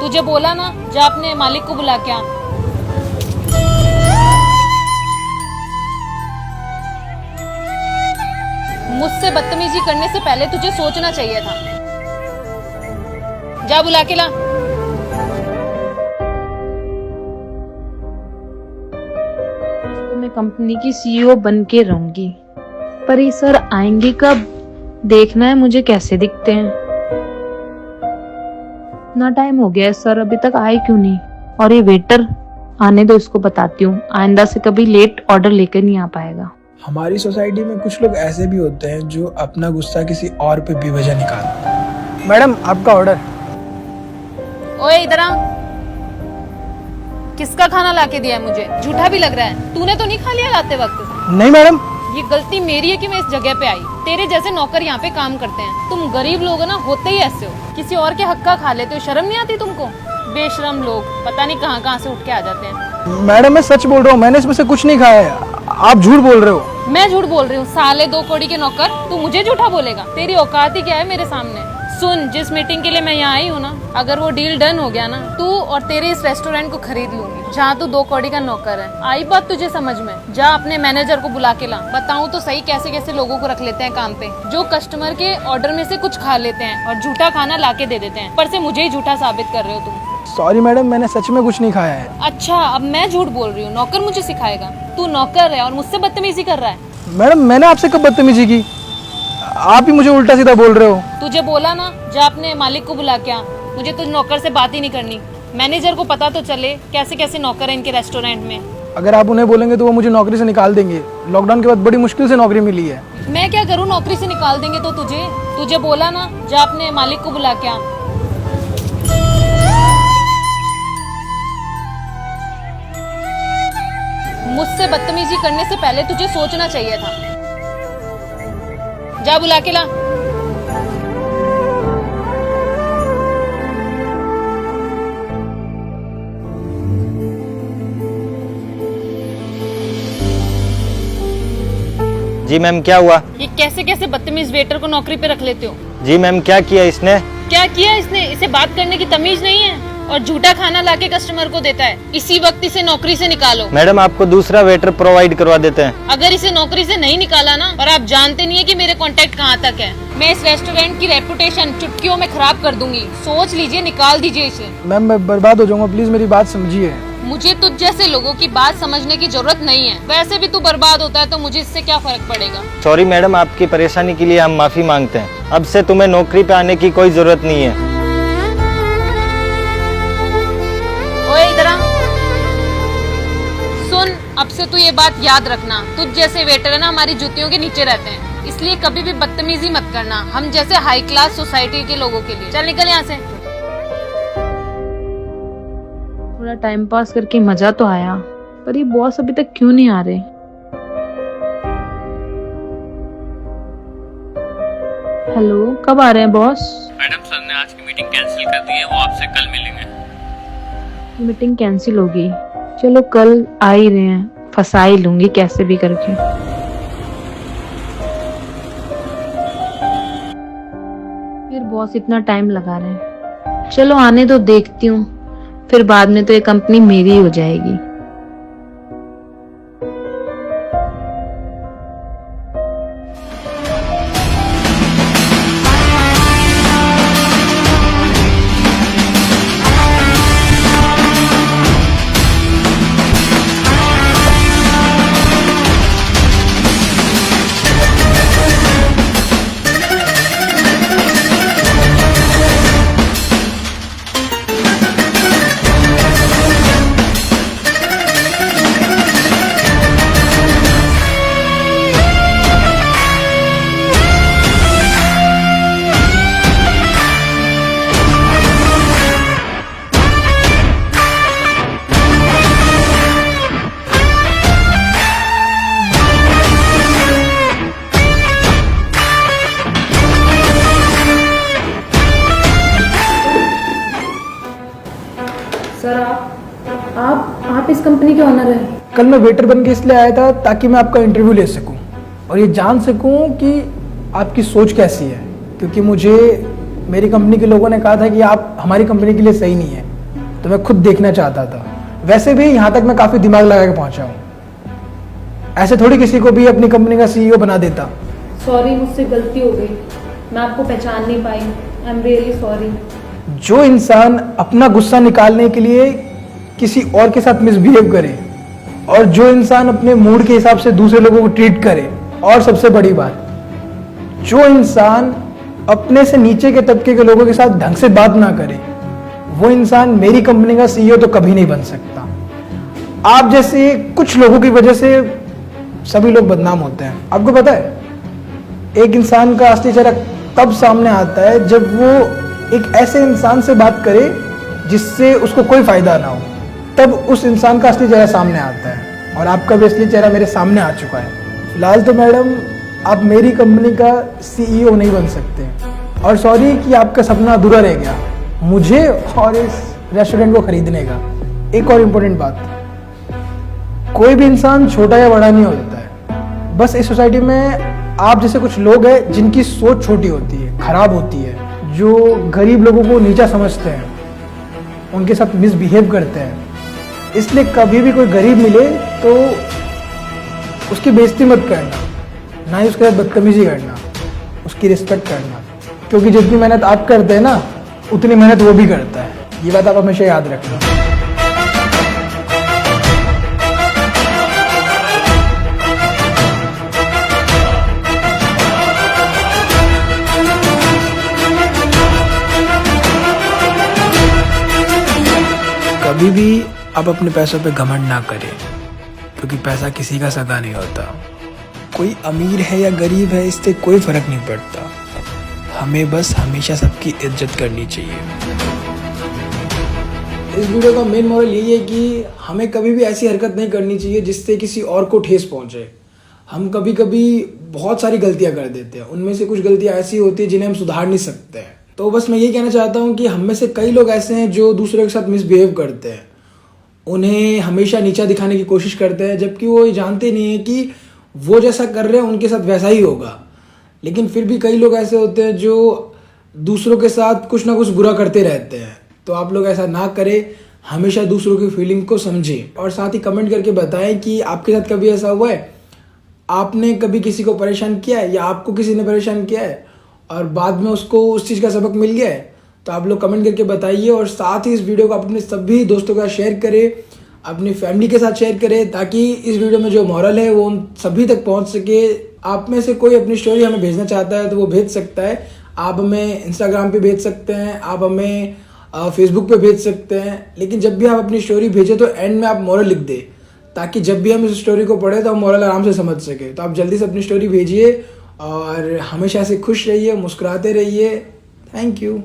तुझे बोला ना, जा अपने मालिक को बुला के आ। मुझसे बदतमीजी करने से पहले तुझे सोचना चाहिए था। जा बुला के ला। मैं कंपनी की सीईओ बन के रहूंगी, पर ये सर आएंगे कब? देखना है मुझे कैसे दिखते हैं। इतना टाइम हो गया है, सर अभी तक आए क्यों नहीं? और ये वेटर, आने दो, इसको बताती हूँ, आइंदा से कभी लेट ऑर्डर लेकर नहीं आ पाएगा। हमारी सोसाइटी में कुछ लोग ऐसे भी होते हैं जो अपना गुस्सा किसी और पे बेवजह निकालते हैं। मैडम, आपका ऑर्डर। ओए इधर आ। किसका खाना लाके दिया है मुझे? झूठा भी लग रहा है। तूने तो नहीं खा लिया लाते वक्त? नहीं मैडम। ये गलती मेरी है कि मैं इस जगह पे आई। तेरे जैसे नौकर यहाँ पे काम करते हैं। तुम गरीब लोग हो ना, होते ही ऐसे हो। किसी और के हक का खा लेते हो, शर्म नहीं आती तुमको? बेशरम लोग, पता नहीं कहाँ कहाँ से उठ के आ जाते हैं। मैडम, मैं सच बोल रहा हूँ, मैंने इसमें से कुछ नहीं खाया है। आप झूठ बोल रहे हो। मैं झूठ बोल रही हूँ? साले 2 कौड़ी के नौकर, तू मुझे झूठा बोलेगा? तेरी औकात ही क्या है मेरे सामने? सुन, जिस मीटिंग के लिए मैं यहाँ आई हूँ ना, अगर वो डील डन हो गया ना, तू और तेरे इस रेस्टोरेंट को खरीद लूंगी, जहाँ तू 2 कौड़ी का नौकर है। आई बात तुझे समझ में? जा अपने मैनेजर को बुला के ला। बताऊँ तो सही कैसे कैसे लोगों को रख लेते हैं काम पे, जो कस्टमर के ऑर्डर में से कुछ खा लेते हैं और झूठा खाना ला के दे देते हैं। पर से मुझे ही झूठा साबित कर रहे हो तुम। सॉरी मैडम, मैंने सच में कुछ नहीं खाया है। अच्छा, अब मैं झूठ बोल रही हूँ? नौकर मुझे सिखाएगा? तू नौकर है और मुझसे बदतमीजी कर रहा है। मैडम, मैंने आपसे कब बदतमीजी की? आप ही मुझे उल्टा सीधा बोल रहे हो। तुझे बोला ना, जा अपने मालिक को बुला के आ। मुझे तुझ नौकर से बात ही नहीं करनी। मैनेजर को पता तो चले कैसे कैसे नौकर है इनके रेस्टोरेंट में। अगर आप उन्हें बोलेंगे तो वो मुझे नौकरी से निकाल देंगे। लॉकडाउन के बाद बड़ी मुश्किल से नौकरी मिली है। मैं क्या करूँ? नौकरी से निकाल देंगे तो तुझे बोला ना, जा अपने मालिक को बुला के आ। मुझसे बदतमीजी करने से पहले तुझे सोचना चाहिए था। जा बुला के ला। जी मैम, क्या हुआ? ये कैसे कैसे बदतमीज वेटर को नौकरी पे रख लेते हो? जी मैम, क्या किया इसने? क्या किया इसने? इसे बात करने की तमीज नहीं है और झूठा खाना लाके कस्टमर को देता है। इसी वक्त इसे नौकरी से निकालो। मैडम, आपको दूसरा वेटर प्रोवाइड करवा देते हैं। अगर इसे नौकरी से नहीं निकाला ना, और आप जानते नहीं है कि मेरे कांटेक्ट कहाँ तक है, मैं इस रेस्टोरेंट की रेपुटेशन चुटकियों में खराब कर दूंगी। सोच लीजिए, निकाल दीजिए इसे। मैम, मैं बर्बाद हो जाऊंगा, प्लीज मेरी बात समझिए। मुझे तुझ जैसे लोगों की बात समझने की जरूरत नहीं है। वैसे भी तू बर्बाद होता है तो मुझे इससे क्या फर्क पड़ेगा। सॉरी मैडम, आपकी परेशानी के लिए हम माफी मांगते हैं। अब से तुम्हें नौकरी पे आने की कोई जरूरत नहीं है। ओए इधर आ। सुन, अब से तू ये बात याद रखना, तुझ जैसे वेटर है ना, हमारी जूतियों के नीचे रहते हैं, इसलिए कभी भी बदतमीजी मत करना हम जैसे हाई क्लास सोसाइटी के लोगों के लिए। चल निकल यहाँ से। थोड़ा टाइम पास करके मजा तो आया, पर ये बॉस अभी तक क्यों नहीं आ रहे? हेलो, कब आ रहे हैं बॉस? मैडम, सर ने आज की मीटिंग कैंसिल कर दी है, वो आपसे कल मिलेंगे। मीटिंग कैंसिल होगी? चलो कल आ ही रहे हैं, फंसा ही लूंगी कैसे भी करके। फिर बॉस इतना टाइम लगा रहे हैं। चलो आने दो, देखती हूँ, फिर बाद में तो ये कंपनी मेरी हो जाएगी। सर, आप इस कंपनी के ओनर हैं? कल मैं वेटर बन के इसलिए आया था ताकि मैं आपका इंटरव्यू ले सकूं और ये जान सकूं कि आपकी सोच कैसी है, क्योंकि मुझे मेरी कंपनी के लोगों ने कहा था कि आप हमारी कंपनी के लिए सही नहीं है। तो मैं खुद देखना चाहता था। वैसे भी यहाँ तक मैं काफ़ी दिमाग लगा के पहुँचा हूँ, ऐसे थोड़ी किसी को भी अपनी कंपनी का CEO बना देता। सॉरी, मुझसे गलती हो गई, मैं आपको पहचान नहीं पाई। I am really sorry. जो इंसान अपना गुस्सा निकालने के लिए किसी और के साथ मिसबिहेव करे और जो इंसान अपने मूड के हिसाब से दूसरे लोगों को ट्रीट करे, और सबसे बड़ी बात, जो इंसान अपने से नीचे के तबके के लोगों के साथ ढंग से बात ना करे, वो इंसान मेरी कंपनी का CEO तो कभी नहीं बन सकता। आप जैसे कुछ लोगों की वजह से सभी लोग बदनाम होते हैं। आपको पता है, एक इंसान का असली चेहरा तब सामने आता है जब वो एक ऐसे इंसान से बात करे जिससे उसको कोई फायदा ना हो, तब उस इंसान का असली चेहरा सामने आता है। और आपका भी असली चेहरा मेरे सामने आ चुका है। फिलहाल तो मैडम आप मेरी कंपनी का CEO नहीं बन सकते, और सॉरी कि आपका सपना अधूरा रह गया मुझे और इस रेस्टोरेंट को खरीदने का। एक और इम्पोर्टेंट बात, कोई भी इंसान छोटा या बड़ा नहीं होता है। बस इस सोसाइटी में आप जैसे कुछ लोग हैं जिनकी सोच छोटी होती है, खराब होती है, जो गरीब लोगों को नीचा समझते हैं, उनके साथ मिसबिहेव करते हैं। इसलिए कभी भी कोई गरीब मिले तो उसकी बेइज्जती मत करना, ना ही उसके साथ बदतमीजी करना, उसकी रिस्पेक्ट करना, क्योंकि जितनी मेहनत आप करते हैं ना, उतनी मेहनत वो भी करता है। ये बात आप हमेशा याद रखना। कभी भी आप अपने पैसों पे घमंड ना करें, क्योंकि पैसा किसी का सगा नहीं होता। कोई अमीर है या गरीब है, इससे कोई फर्क नहीं पड़ता। हमें बस हमेशा सबकी इज्जत करनी चाहिए। इस वीडियो का मेन मोरल यही है कि हमें कभी भी ऐसी हरकत नहीं करनी चाहिए जिससे किसी और को ठेस पहुंचे। हम कभी कभी बहुत सारी गलतियां कर देते हैं, उनमें से कुछ गलतियां ऐसी होती है जिन्हें हम सुधार नहीं सकते हैं। तो बस मैं ये कहना चाहता हूँ कि हम में से कई लोग ऐसे हैं जो दूसरों के साथ मिसबिहेव करते हैं, उन्हें हमेशा नीचा दिखाने की कोशिश करते हैं, जबकि वो ये जानते नहीं है कि वो जैसा कर रहे हैं उनके साथ वैसा ही होगा। लेकिन फिर भी कई लोग ऐसे होते हैं जो दूसरों के साथ कुछ ना कुछ बुरा करते रहते हैं। तो आप लोग ऐसा ना करें, हमेशा दूसरों की फीलिंग को समझें, और साथ ही कमेंट करके बताएं कि आपके साथ कभी ऐसा हुआ है, आपने कभी किसी को परेशान किया है या आपको किसी ने परेशान किया है और बाद में उसको उस चीज़ का सबक मिल गया है। तो आप लोग कमेंट करके बताइए, और साथ ही इस वीडियो को अपने सभी दोस्तों के साथ शेयर करें, अपनी फैमिली के साथ शेयर करें, ताकि इस वीडियो में जो मॉरल है वो उन सभी तक पहुंच सके। आप में से कोई अपनी स्टोरी हमें भेजना चाहता है तो वो भेज सकता है। आप हमें इंस्टाग्राम पे भेज सकते हैं, आप हमें फेसबुक पे भेज सकते हैं। लेकिन जब भी आप अपनी स्टोरी भेजें तो एंड में आप मॉरल लिख दें, ताकि जब भी हम इस स्टोरी को पढ़ें तो हम मॉरल आराम से समझ सके। तो आप जल्दी से अपनी स्टोरी भेजिए और हमेशा से खुश रहिए, मुस्कुराते रहिए। Thank you.